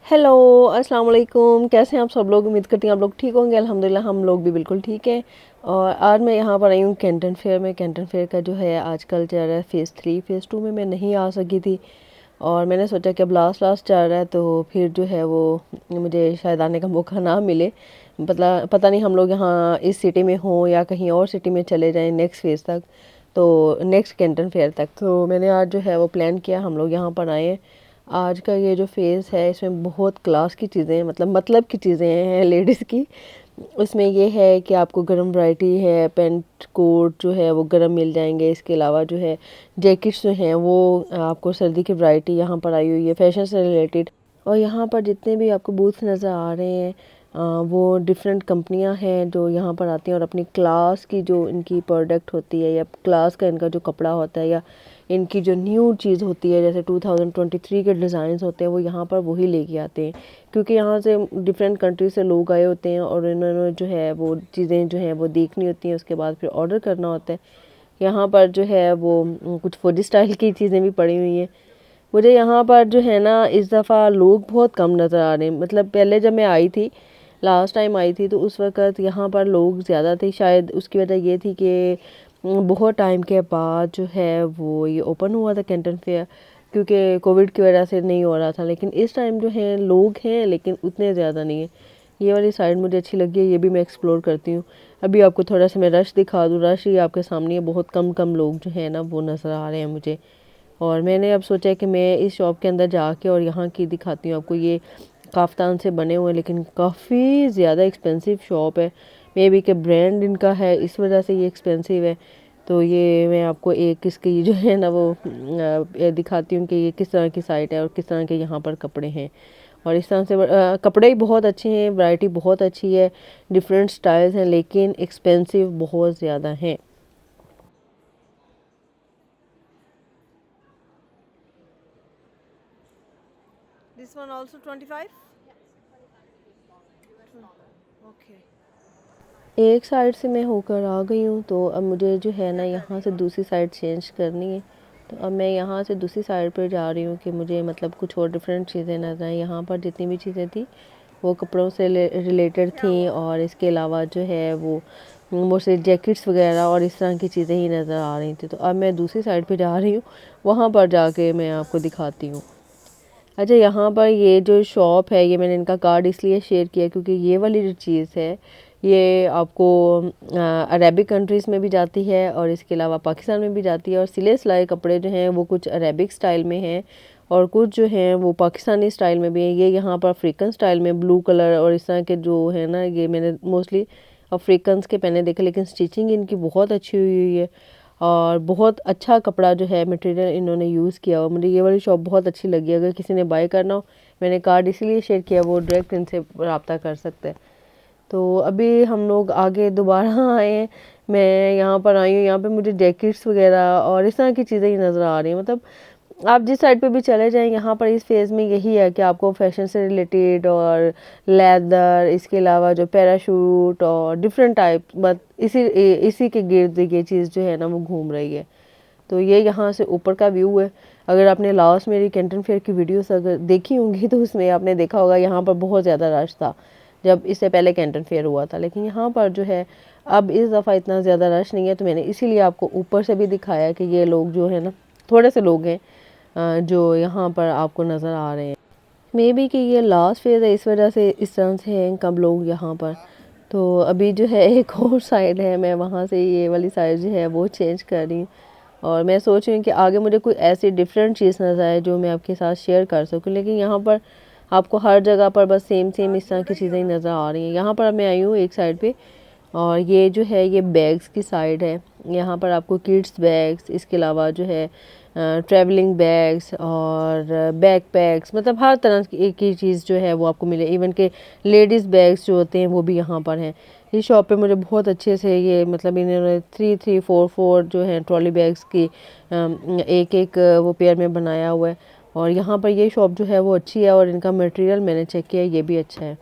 Hello, अस्सलाम वालेकुम। कैसे हैं आप सब लोग? उम्मीद करती हैं आप लोग ठीक होंगे। अल्हम्दुलिल्लाह हम लोग भी बिल्कुल ठीक हैं। और आज मैं यहाँ पर आई हूँ कैंटन फेयर में। कैंटन फेयर का जो है आजकल चल रहा है फ़ेज़ 3, फ़ेज़ 2 में मैं नहीं आ सकी थी और मैंने सोचा कि अब लास्ट लास्ट चल रहा है तो फिर जो है वो मुझे शायद आने का मौका ना मिले। पता नहीं हम लोग यहाँ इस सिटी में हों या कहीं और सिटी में चले जाएँ नेक्स्ट फ़ेज़ तक, तो नेक्स्ट कैंटन फेयर तक। तो मैंने आज जो है वो प्लान किया, हम लोग यहाँ पर आए हैं। आज का ये जो फेज़ है इसमें बहुत क्लास की चीज़ें मतलब की चीज़ें हैं लेडीज़ की। उसमें ये है कि आपको गर्म वैरायटी है, पेंट कोट जो है वो गर्म मिल जाएंगे। इसके अलावा जो है जैकेट्स जो हैं वो आपको सर्दी की वैरायटी यहाँ पर आई हुई है फैशन से रिलेटेड। और यहाँ पर जितने भी आपको बूथ्स नज़र आ रहे हैं वो डिफरेंट कंपनियां हैं जो यहाँ पर आती हैं और अपनी क्लास की जो इनकी प्रोडक्ट होती है या क्लास का इनका जो कपड़ा होता है या इनकी जो न्यू चीज़ होती है जैसे 2023 के डिज़ाइंस होते हैं वो यहाँ पर वही लेके आते हैं, क्योंकि यहाँ से डिफरेंट कंट्री से लोग आए होते हैं और इन्होंने जो है वो चीज़ें जो हैं वो देखनी होती हैं, उसके बाद फिर ऑर्डर करना होता है। यहाँ पर जो है वो कुछ फौजी स्टाइल की चीज़ें भी पड़ी हुई हैं। मुझे यहाँ पर जो है ना इस दफ़ा लोग बहुत कम नज़र आ रहे हैं। मतलब पहले जब मैं आई थी, लास्ट टाइम आई थी, तो उस वक़्त यहाँ पर लोग ज़्यादा थे। शायद उसकी वजह ये थी कि बहुत टाइम के बाद जो है वो ये ओपन हुआ था कैंटन फेयर, क्योंकि कोविड की वजह से नहीं हो रहा था। लेकिन इस टाइम जो है लोग हैं लेकिन उतने ज़्यादा नहीं है। ये वाली साइड मुझे अच्छी लगी है, ये भी मैं एक्सप्लोर करती हूँ। अभी आपको थोड़ा सा मैं रश दिखा दूँ। रश ही आपके सामने है, बहुत कम कम लोग जो है ना वो नज़र आ रहे हैं मुझे। और मैंने अब सोचा कि मैं इस शॉप के अंदर जाके और यहाँ की दिखाती हूँ आपको। ये काफ्तान से बने हुए हैं लेकिन काफ़ी ज़्यादा एक्सपेंसिव शॉप है। मे बी के ब्रांड इनका है इस वजह से ये एक्सपेंसिव है। तो ये मैं आपको एक इसकी जो है ना वो दिखाती हूँ कि ये किस तरह की साइट है और किस तरह के यहाँ पर कपड़े हैं। और इस तरह से कपड़े ही बहुत अच्छे हैं, वैरायटी बहुत अच्छी है, डिफरेंट स्टाइल्स हैं लेकिन एक्सपेंसिव बहुत ज़्यादा हैं। This one also 25। ओके। एक साइड से मैं होकर आ गई हूँ तो अब मुझे जो है ना यहाँ से दूसरी साइड चेंज करनी है। तो अब मैं यहाँ से दूसरी साइड पर जा रही हूँ कि मुझे मतलब कुछ और डिफरेंट चीज़ें नजर आएँ। यहाँ पर जितनी भी चीज़ें थी वो कपड़ों से रिलेटेड थी और इसके अलावा जो है वो मोस्टली जैकेट्स वगैरह और इस तरह की चीज़ें ही नज़र आ रही थी। तो अब मैं दूसरी साइड पे जा रही हूँ, वहाँ पर जाके मैं आपको दिखाती हूँ। अच्छा, यहाँ पर ये जो शॉप है ये मैंने इनका कार्ड इसलिए शेयर किया क्योंकि ये वाली जो चीज़ है ये आपको अरेबिक कंट्रीज़ में भी जाती है और इसके अलावा पाकिस्तान में भी जाती है। और सिले सिलाए कपड़े जो हैं वो कुछ अरेबिक स्टाइल में हैं और कुछ जो हैं वो पाकिस्तानी स्टाइल में भी हैं। ये यहाँ पर अफ्रीकन स्टाइल में ब्लू कलर और इस तरह के जो है ना, ये मैंने मोस्टली अफ्रीकन्स के पहने देखे, लेकिन स्टिचिंग इनकी बहुत अच्छी हुई हुई है और बहुत अच्छा कपड़ा जो है मटेरियल इन्होंने यूज़ किया हुआ। मुझे ये वाली शॉप बहुत अच्छी लगी। अगर किसी ने बाय करना हो, मैंने कार्ड इसीलिए शेयर किया, वो डायरेक्ट इनसे रब्ता कर सकते हैं। तो अभी हम लोग आगे दोबारा आए हैं। मैं यहाँ पर आई हूँ, यहाँ पे मुझे जैकेट्स वगैरह और इस तरह की चीज़ें ही नज़र आ रही हैं। मतलब आप जिस साइड पे भी चले जाएं यहाँ पर इस फेज़ में यही है कि आपको फैशन से रिलेटेड और लेदर, इसके अलावा जो पैराशूट और डिफरेंट टाइप, बट इसी के गिर्द ये चीज़ जो है ना वो घूम रही है। तो ये यहाँ से ऊपर का व्यू है। अगर आपने लास्ट मेरी कैंटन फेयर की वीडियोस अगर देखी होंगी तो उसमें आपने देखा होगा यहाँ पर बहुत ज़्यादा रश था जब इससे पहले कैंटन फेयर हुआ था। लेकिन यहाँ पर जो है अब इस दफ़ा इतना ज़्यादा रश नहीं है, तो मैंने इसीलिए आपको ऊपर से भी दिखाया कि ये लोग जो है ना, थोड़े से लोग हैं जो यहाँ पर आपको नज़र आ रहे हैं। मे बी कि ये लास्ट फेज़ है इस वजह से इस तरह से हैं कम लोग यहाँ पर। तो अभी जो है एक और साइड है, मैं वहाँ से ये वाली साइड जो है वो चेंज कर रही हूँ और मैं सोच रही हूँ कि आगे मुझे कोई ऐसी डिफरेंट चीज़ नज़र आए जो मैं आपके साथ शेयर कर सकूँ। लेकिन यहाँ पर आपको हर जगह पर बस सेम सेम इस तरह की चीज़ें ही नज़र आ रही हैं। यहाँ पर मैं आई हूँ एक साइड पे और ये जो है ये बैग्स की साइड है। यहाँ पर आपको किड्स बैग्स, इसके अलावा जो है ट्रैवलिंग बैग्स और बैकपैक्स, मतलब हर तरह की एक ही चीज़ जो है वो आपको मिले। इवन के लेडीज़ बैग्स जो होते हैं वो भी यहाँ पर हैं। इस शॉप पे मुझे बहुत अच्छे से ये मतलब इन्होंने 3-3-4-4 जो है ट्रॉली बैग्स की एक एक वो पेयर में बनाया हुआ है। और यहाँ पर ये शॉप जो है वो अच्छी है और इनका मटेरियल मैंने चेक किया, ये भी अच्छा है।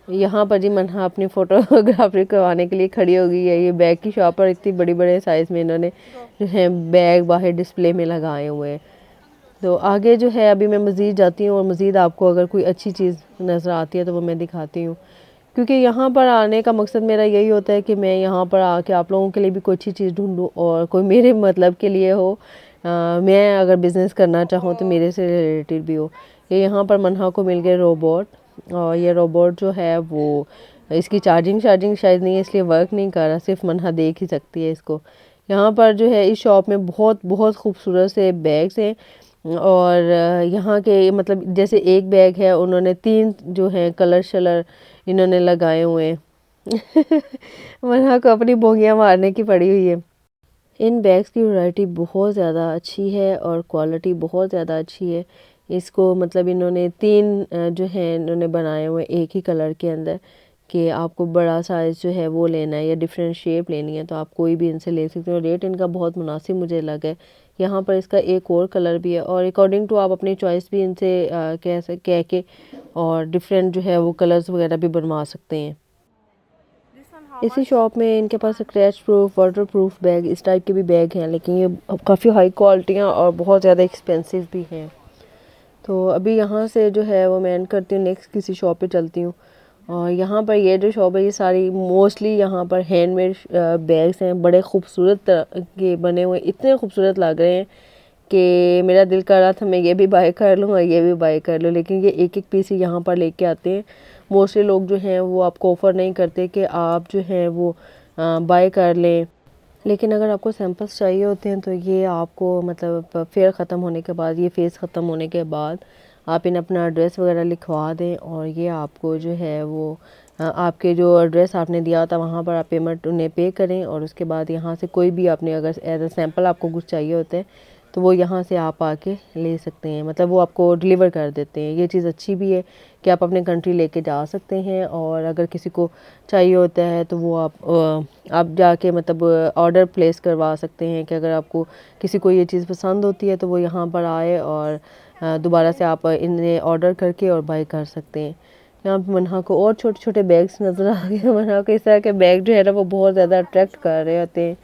यहाँ पर जी मन्हा अपनी फ़ोटोग्राफी करवाने के लिए खड़ी हो गई है। ये बैग की शॉप पर इतनी बड़ी बड़े साइज़ में इन्होंने जो है बैग बाहर डिस्प्ले में लगाए हुए हैं। तो आगे जो है अभी मैं मज़ीद जाती हूँ और मज़ीद आपको अगर कोई अच्छी चीज़ नज़र आती है तो वो मैं दिखाती हूँ, क्योंकि यहाँ पर आने का मकसद मेरा यही होता है कि मैं यहाँ पर आके आप लोगों के लिए भी कोई अच्छी चीज़ ढूंढूँ और कोई मेरे मतलब के लिए हो। मैं अगर बिज़नेस करना चाहूँ तो मेरे से रिलेटेड भी हो। ये यहाँ पर मन्हा को मिल गए रोबोट, और ये रोबोट जो है वो इसकी चार्जिंग शायद नहीं है इसलिए वर्क नहीं कर रहा, सिर्फ मन्हा देख ही सकती है इसको। यहाँ पर जो है इस शॉप में बहुत बहुत खूबसूरत से बैग्स हैं, और यहाँ के मतलब जैसे एक बैग है उन्होंने 3 जो है कलर शलर इन्होंने लगाए हुए हैं। मन्हा को अपनी बोंगियाँ मारने की पड़ी हुई है। इन बैग्स की वैरायटी बहुत ज़्यादा अच्छी है और क्वालिटी बहुत ज़्यादा अच्छी है। इसको मतलब इन्होंने 3 जो है इन्होंने बनाए हुए एक ही कलर के अंदर, कि आपको बड़ा साइज़ जो है वो लेना है या डिफरेंट शेप लेनी है तो आप कोई भी इनसे ले सकते हो। रेट इनका बहुत मुनासिब मुझे लगा है। यहाँ पर इसका एक और कलर भी है और अकॉर्डिंग टू आप अपनी चॉइस भी इनसे कह के और डिफरेंट जो है वो कलर्स वगैरह भी बनवा सकते हैं। इसी शॉप में इनके पास scratch proof, water proof bag इस टाइप के भी बैग हैं, लेकिन ये काफ़ी हाई क्वालिटी हैं और बहुत ज़्यादा एक्सपेंसिव भी हैं। तो अभी यहाँ से जो है वो मैं एंड करती हूँ, नेक्स्ट किसी शॉप पे चलती हूँ। और यहाँ पर ये जो शॉप है ये सारी मोस्टली यहाँ पर हैंडमेड बैग्स हैं, बड़े खूबसूरत तरह के बने हुए, इतने खूबसूरत लग रहे हैं कि मेरा दिल कर रहा था मैं ये भी बाय कर लूँ और ये भी बाय कर लूँ, लेकिन ये एक एक पीस ही यहाँ पर लेके आते हैं। मोस्टली लोग जो हैं वो आपको ऑफ़र नहीं करते कि आप जो है वो बाय कर लें, लेकिन अगर आपको सैंपल्स चाहिए होते हैं तो ये आपको मतलब फेयर ख़त्म होने के बाद, ये फ़ेज़ ख़त्म होने के बाद आप इन्हें अपना एड्रेस वगैरह लिखवा दें और ये आपको जो है वो आपके जो एड्रेस आपने दिया था वहाँ पर आप पेमेंट उन्हें पे करें, और उसके बाद यहाँ से कोई भी आपने अगर एज अ सैंपल आपको कुछ चाहिए होते हैं तो वो यहाँ से आप आके ले सकते हैं, मतलब वो आपको डिलीवर कर देते हैं। ये चीज़ अच्छी भी है कि आप अपने कंट्री लेके जा सकते हैं, और अगर किसी को चाहिए होता है तो वो आप जाके मतलब ऑर्डर प्लेस करवा सकते हैं कि अगर आपको किसी को ये चीज़ पसंद होती है तो वो यहाँ पर आए और दोबारा से आप इन्हें ऑर्डर करके और बाय कर सकते हैं। यहाँ पे मन्हा को और छोटे छोटे बैग्स नज़र आ गए। मन्हा को इस तरह के बैग जो है ना वो बहुत ज़्यादा अट्रैक्ट कर रहे होते हैं।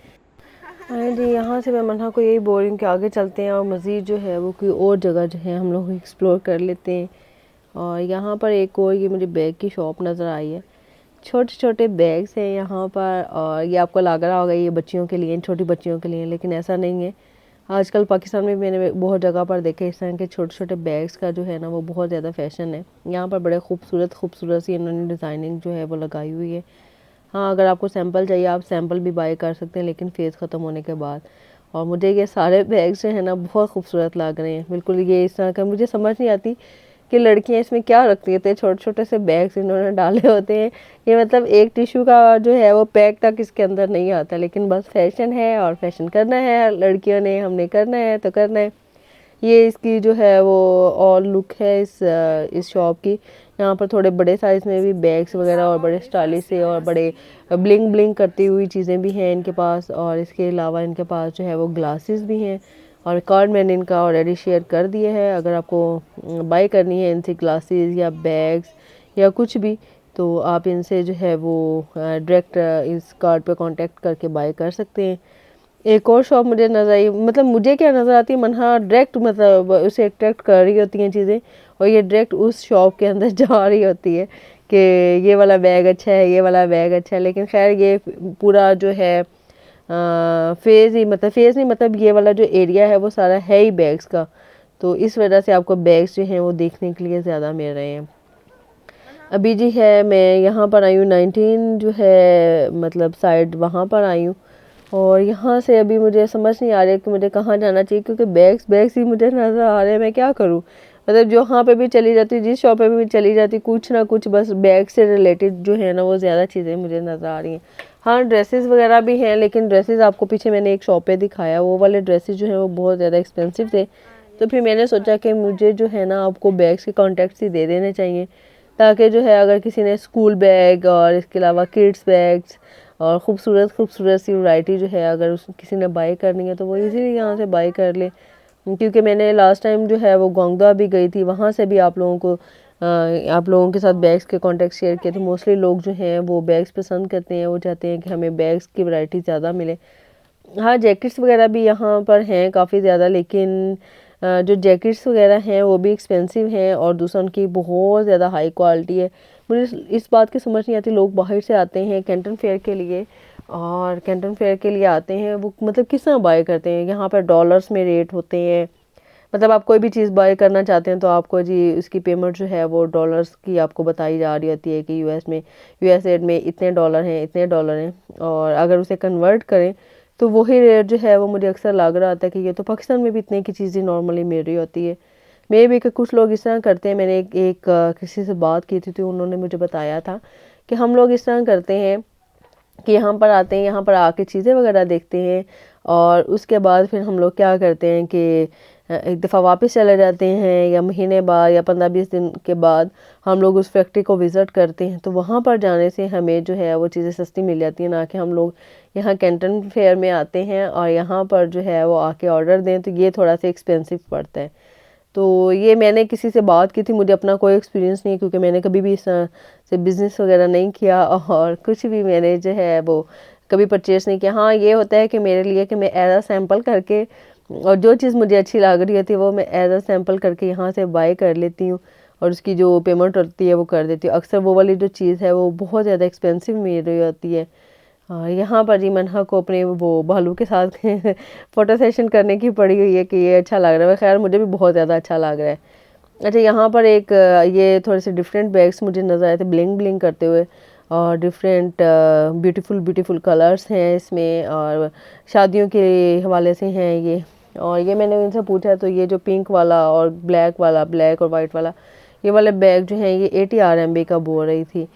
हाँ जी, यहाँ से मैं मन्हा को यही बोल रही हूँ कि आगे चलते हैं और मज़ीद जो है वो कोई और जगह जो है हम लोग एक्सप्लोर कर लेते हैं। और यहाँ पर एक और ये मुझे बैग की शॉप नज़र आई है, छोटे छोटे बैग्स हैं यहाँ पर, और ये आपको लग रहा होगा ये बच्चियों के लिए, छोटी बच्चियों के लिए, लेकिन ऐसा नहीं है। आजकल पाकिस्तान में मैंने बहुत जगह पर देखे इस तरह के छोटे छोटे बैग्स का जो है ना वो बहुत ज़्यादा फैशन है। यहाँ पर बड़े खूबसूरत खूबसूरत सी इन्होंने डिज़ाइनिंग जो है वो लगाई हुई है। हाँ, अगर आपको सैंपल चाहिए आप सैंपल भी बाय कर सकते हैं, लेकिन फ़ेज़ ख़त्म होने के बाद। और मुझे ये सारे बैग्स जो है ना बहुत खूबसूरत लग रहे हैं, बिल्कुल ये इस तरह का मुझे समझ नहीं आती कि लड़कियां इसमें क्या रखती होती है। छोटे छोटे से बैग्स इन्होंने डाले होते हैं, ये मतलब एक टिश्यू का जो है वो पैक तक इसके अंदर नहीं आता, लेकिन बस फैशन है और फैशन करना है लड़कियों ने, हमने करना है तो करना है। ये इसकी जो है वो और लुक है इस शॉप की। यहाँ पर थोड़े बड़े साइज़ में भी बैग्स वगैरह और बड़े स्टाइलिश से और बड़े ब्लिंग ब्लिंग करती हुई चीज़ें भी हैं इनके पास, और इसके अलावा इनके पास जो है वो ग्लासेस भी हैं। और कार्ड मैंने इनका ऑलरेडी शेयर कर दिया है, अगर आपको बाय करनी है इनसे ग्लासेस या बैग्स या कुछ भी तो आप इनसे जो है वो डायरेक्ट इस कार्ड पे कांटेक्ट करके बाय कर सकते हैं। एक और शॉप मुझे नज़र आई, मतलब मुझे क्या नज़र आती है, मन्हा डायरेक्ट मतलब उसे अट्रैक्ट कर रही होती हैं चीज़ें, और ये डायरेक्ट उस शॉप के अंदर जा रही होती है कि ये वाला बैग अच्छा है, ये वाला बैग अच्छा है। लेकिन खैर ये पूरा जो है फेज़ ही मतलब फेज़ नहीं, मतलब ये वाला जो एरिया है वो सारा है ही बैग्स का, तो इस वजह से आपको बैग्स जो हैं वो देखने के लिए ज़्यादा मिल रहे हैं। अभी जी है मैं यहाँ पर आई हूँ 19 जो है मतलब साइड वहाँ पर आई हूँ, और यहाँ से अभी मुझे समझ नहीं आ रहा कि मुझे कहाँ जाना चाहिए, क्योंकि बैग्स बैग्स ही मुझे नज़र आ रहे हैं। मैं क्या करूँ, मतलब जहाँ पे भी चली जाती, जिस शॉप पे भी चली जाती, कुछ ना कुछ बस बैग से रिलेटेड जो है ना वो ज़्यादा चीज़ें मुझे नज़र आ रही हैं। हाँ, ड्रेसेस वगैरह भी हैं, लेकिन ड्रेसेस आपको पीछे मैंने एक शॉप पे दिखाया, वो वाले ड्रेसेस जो हैं वो बहुत ज़्यादा एक्सपेंसिव थे। तो फिर मैंने सोचा कि मुझे जो है ना आपको बैग्स के कॉन्टैक्ट्स ही दे देने चाहिए, ताकि जो है अगर किसी ने स्कूल बैग और इसके अलावा किड्स बैग्स और ख़ूबसूरत खूबसूरत सी वैरायटी जो है अगर उस किसी ने बाय करनी है तो वो इजीली यहाँ से बाय कर ले। क्योंकि मैंने लास्ट टाइम जो है वो गोंगदा भी गई थी, वहाँ से भी आप लोगों को आप लोगों के साथ बैग्स के कॉन्टैक्ट शेयर किए थे। मोस्टली लोग जो हैं वो बैग्स पसंद करते हैं, वो चाहते हैं कि हमें बैग्स की वैरायटी ज़्यादा मिले। हाँ, जैकेट्स वगैरह भी यहाँ पर हैं काफ़ी ज़्यादा, लेकिन जो जैकेट्स वगैरह हैं वो भी एक्सपेंसिव हैं और दूसरा उनकी बहुत ज़्यादा हाई क्वालिटी है। मुझे इस बात की समझ नहीं आती, लोग बाहर से आते हैं कैंटन फेयर के लिए और कैंटन फेयर के लिए आते हैं वो मतलब किस तरह बाय करते हैं। यहाँ पर डॉलर्स में रेट होते हैं, मतलब आप कोई भी चीज़ बाय करना चाहते हैं तो आपको जी उसकी पेमेंट जो है वो डॉलर्स की आपको बताई जा रही होती है कि यूएसए में इतने डॉलर हैं, इतने डॉलर हैं, और अगर उसे कन्वर्ट करें तो वही रेट जो है वो मुझे अक्सर लग रहा था कि ये तो पाकिस्तान में भी इतने की चीज़ें नॉर्मली मिल रही होती है। मे भी कि कुछ लोग इस तरह करते हैं। मैंने किसी से बात की थी तो उन्होंने मुझे बताया था कि हम लोग इस तरह करते हैं कि यहाँ पर आते हैं, यहाँ पर आके चीज़ें वगैरह देखते हैं और उसके बाद फिर हम लोग क्या करते हैं कि एक दफ़ा वापस चले जाते हैं या महीने बाद या 15-20 दिन के बाद हम लोग उस फैक्ट्री को विज़िट करते हैं। तो वहाँ पर जाने से हमें जो है वो चीज़ें सस्ती मिल जाती हैं, ना कि हम लोग यहाँ कैंटन फेयर में आते हैं और यहाँ पर जो है वो आके ऑर्डर दें तो ये थोड़ा सा एक्सपेंसिव पड़ता है। तो ये मैंने किसी से बात की थी, मुझे अपना कोई एक्सपीरियंस नहीं क्योंकि मैंने कभी भी इस तरह से बिज़नेस वगैरह नहीं किया और कुछ भी मैंने जो है वो कभी परचेज़ नहीं किया। हाँ, ये होता है कि मेरे लिए कि मैं एज अ सैम्पल करके और जो चीज़ मुझे अच्छी लग रही होती है वो मैं एज अ सैम्पल करके यहाँ से बाय कर लेती हूँ और उसकी जो पेमेंट होती है वो कर देती हूँ। अक्सर वो वाली जो चीज़ है वो बहुत ज़्यादा एक्सपेंसिव मिल रही होती है। यहाँ पर जी मनहा को अपने वो भालू के साथ फ़ोटो सेशन करने की पड़ी हुई है कि ये अच्छा लग रहा है। खैर मुझे भी बहुत ज़्यादा अच्छा लग रहा है। अच्छा, यहाँ पर एक ये थोड़े से डिफरेंट बैग्स मुझे नज़र आए थे ब्लिंग ब्लिंग करते हुए और डिफरेंट ब्यूटीफुल ब्यूटीफुल कलर्स हैं इसमें और शादियों के हवाले से हैं ये। और ये मैंने उनसे पूछा तो ये जो पिंक वाला और ब्लैक और वाइट वाला ये वाले बैग जो हैं ये 80 RMB का बोल रही थी।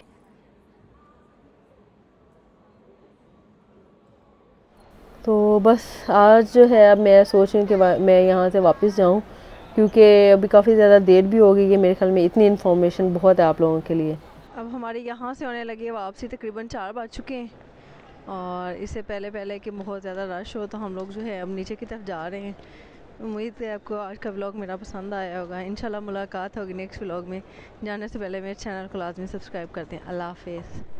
तो बस आज जो है अब मैं सोच रही हूँ कि मैं यहाँ से वापस जाऊँ क्योंकि अभी काफ़ी ज़्यादा देर भी हो गई है। मेरे ख्याल में इतनी इन्फॉर्मेशन बहुत है आप लोगों के लिए। अब हमारे यहाँ से होने लगी है वापसी, तकरीबन 4 बज चुके हैं और इससे पहले पहले कि बहुत ज़्यादा रश हो तो हम लोग जो है अब नीचे की तरफ जा रहे हैं। उम्मीद है आपको आज का व्लॉग मेरा पसंद आया होगा। इंशाल्लाह मुलाकात होगी नेक्स्ट व्लॉग में। जाने से पहले मेरे चैनल को लाजमी सब्सक्राइब करते हैं। अल्लाह हाफिज़।